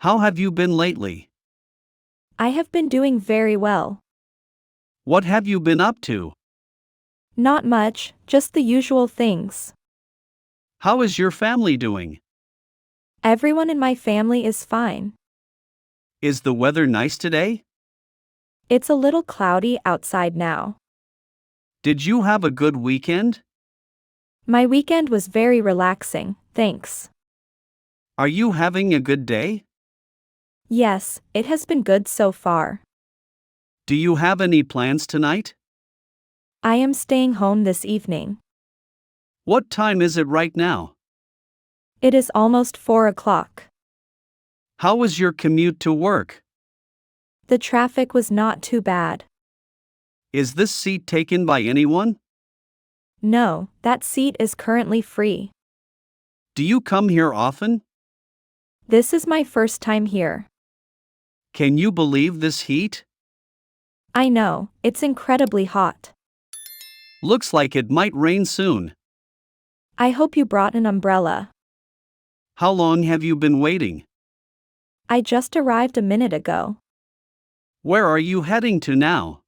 How have you been lately? I have been doing very well. What have you been up to? Not much, just the usual things. How is your family doing? Everyone in my family is fine. Is the weather nice today? It's a little cloudy outside now. Did you have a good weekend? My weekend was very relaxing, thanks. Are you having a good day? Yes, it has been good so far. Do you have any plans tonight? I am staying home this evening. What time is it right now? It is almost 4 o'clock. How was your commute to work? The traffic was not too bad. Is this seat taken by anyone? No, that seat is currently free. Do you come here often? This is my first time here. Can you believe this heat? I know, it's incredibly hot. Looks like it might rain soon. I hope you brought an umbrella. How long have you been waiting? I just arrived a minute ago. Where are you heading to now?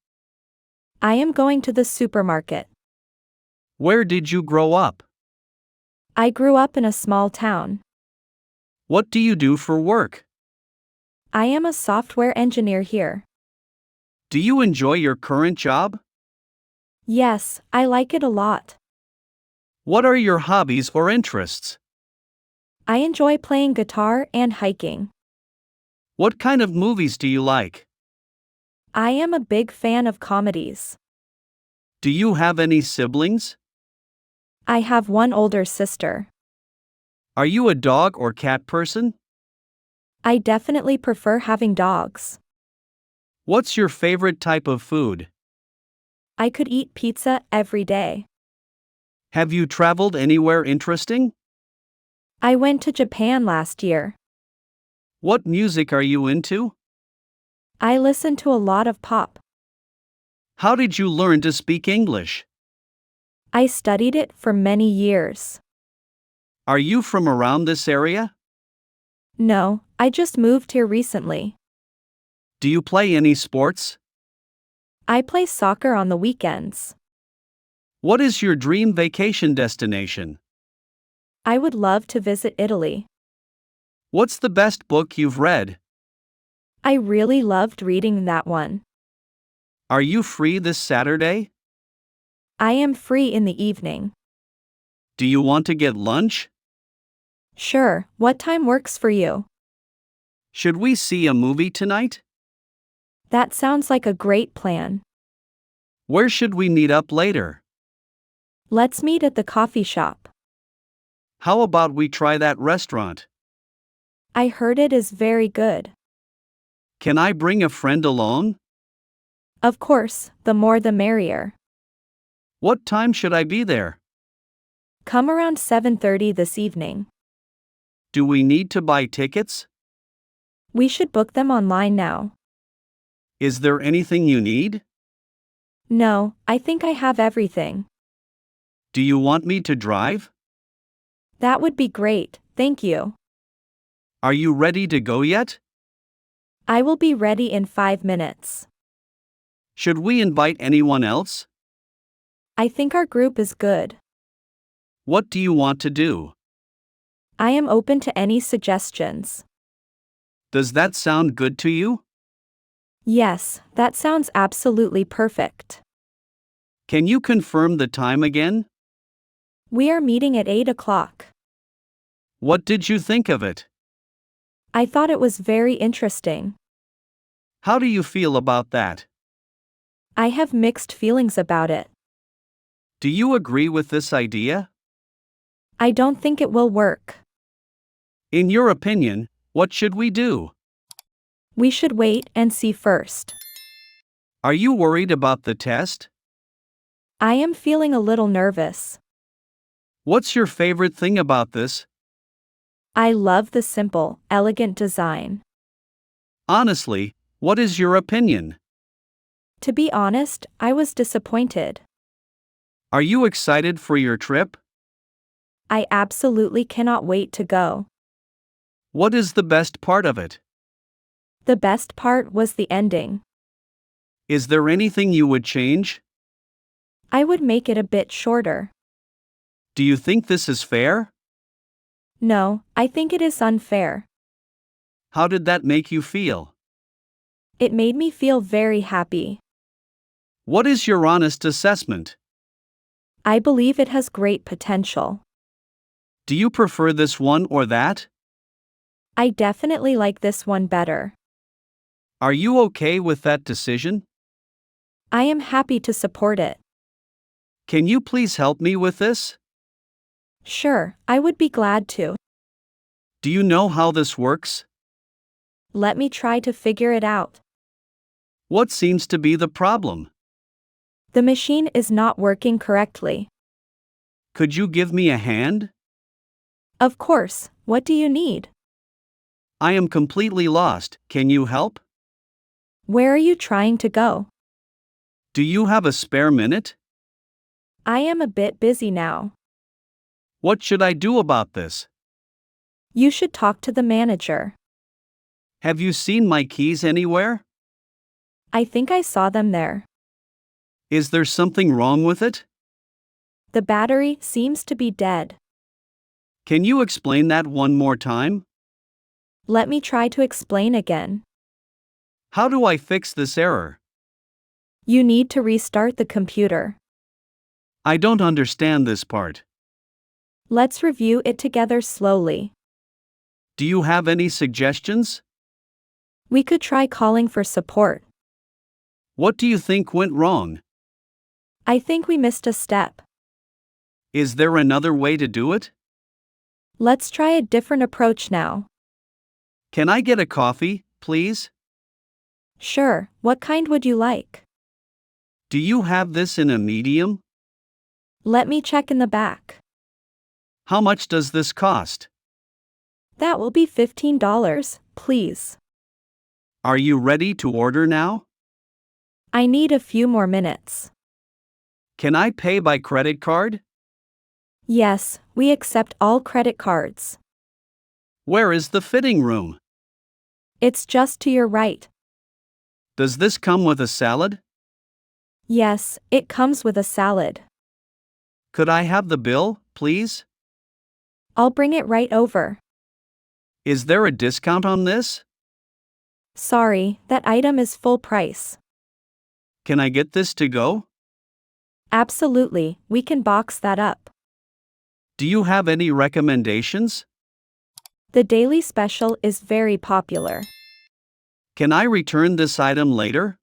I am going to the supermarket. Where did you grow up? I grew up in a small town. What do you do for work? I am a software engineer here. Do you enjoy your current job? Yes, I like it a lot. What are your hobbies or interests? I enjoy playing guitar and hiking. What kind of movies do you like? I am a big fan of comedies. Do you have any siblings? I have one older sister. Are you a dog or cat person? I definitely prefer having dogs. What's your favorite type of food? I could eat pizza every day. Have you traveled anywhere interesting? I went to Japan last year. What music are you into? I listen to a lot of pop. How did you learn to speak English? I studied it for many years. Are you from around this area? No, I just moved here recently. Do you play any sports? I play soccer on the weekends. What is your dream vacation destination? I would love to visit Italy. What's the best book you've read? I really loved reading that one. Are you free this Saturday? I am free in the evening. Do you want to get lunch? Sure, what time works for you? Should we see a movie tonight? That sounds like a great plan. Where should we meet up later? Let's meet at the coffee shop. How about we try that restaurant? I heard it is very good. Can I bring a friend along? Of course, the more the merrier. What time should I be there? Come around 7:30 this evening. Do we need to buy tickets? We should book them online now. Is there anything you need? No, I think I have everything. Do you want me to drive? That would be great, thank you. Are you ready to go yet? I will be ready in 5 minutes. Should we invite anyone else? I think our group is good. What do you want to do? I am open to any suggestions. Does that sound good to you? Yes, that sounds absolutely perfect. Can you confirm the time again? We are meeting at 8 o'clock. What did you think of it? I thought it was very interesting. How do you feel about that? I have mixed feelings about it. Do you agree with this idea? I don't think it will work. In your opinion, what should we do? We should wait and see first. Are you worried about the test? I am feeling a little nervous. What's your favorite thing about this? I love the simple, elegant design. Honestly, what is your opinion? To be honest, I was disappointed. Are you excited for your trip? I absolutely cannot wait to go. What is the best part of it? The best part was the ending. Is there anything you would change? I would make it a bit shorter. Do you think this is fair? No, I think it is unfair. How did that make you feel? It made me feel very happy. What is your honest assessment? I believe it has great potential. Do you prefer this one or that? I definitely like this one better. Are you okay with that decision? I am happy to support it. Can you please help me with this? Sure, I would be glad to. Do you know how this works? Let me try to figure it out. What seems to be the problem? The machine is not working correctly. Could you give me a hand? Of course, what do you need? I am completely lost. Can you help? Where are you trying to go? Do you have a spare minute? I am a bit busy now. What should I do about this? You should talk to the manager. Have you seen my keys anywhere? I think I saw them there. Is there something wrong with it? The battery seems to be dead. Can you explain that one more time? Let me try to explain again. How do I fix this error? You need to restart the computer. I don't understand this part. Let's review it together slowly. Do you have any suggestions? We could try calling for support. What do you think went wrong? I think we missed a step. Is there another way to do it? Let's try a different approach now. Can I get a coffee, please? Sure, what kind would you like? Do you have this in a medium? Let me check in the back. How much does this cost? That will be $15, please. Are you ready to order now? I need a few more minutes. Can I pay by credit card? Yes, we accept all credit cards. Where is the fitting room? It's just to your right. Does this come with a salad? Yes, it comes with a salad. Could I have the bill, please? I'll bring it right over. Is there a discount on this? Sorry, that item is full price. Can I get this to go? Absolutely, we can box that up. Do you have any recommendations? The daily special is very popular. Can I return this item later?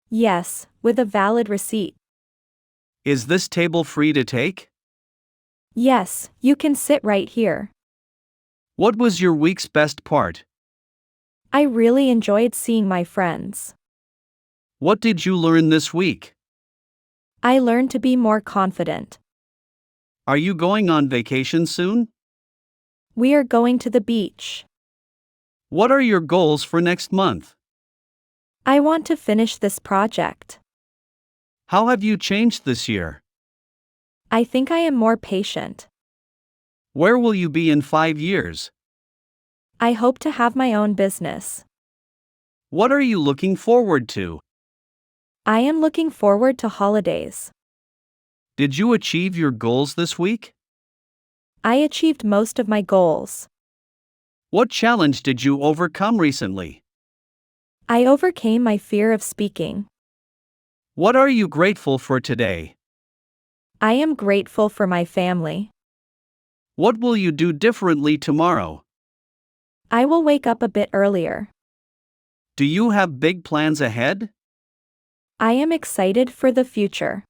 Yes, with a valid receipt. Is this table free to take? Yes, you can sit right here. What was your week's best part? I really enjoyed seeing my friends. What did you learn this week? I learned to be more confident. Are you going on vacation soon? We are going to the beach. What are your goals for next month? I want to finish this project. How have you changed this year? I think I am more patient. Where will you be in 5 years? I hope to have my own business. What are you looking forward to? I am looking forward to holidays. Did you achieve your goals this week? I achieved most of my goals. What challenge did you overcome recently? I overcame my fear of speaking. What are you grateful for today? I am grateful for my family. What will you do differently tomorrow? I will wake up a bit earlier. Do you have big plans ahead? I am excited for the future.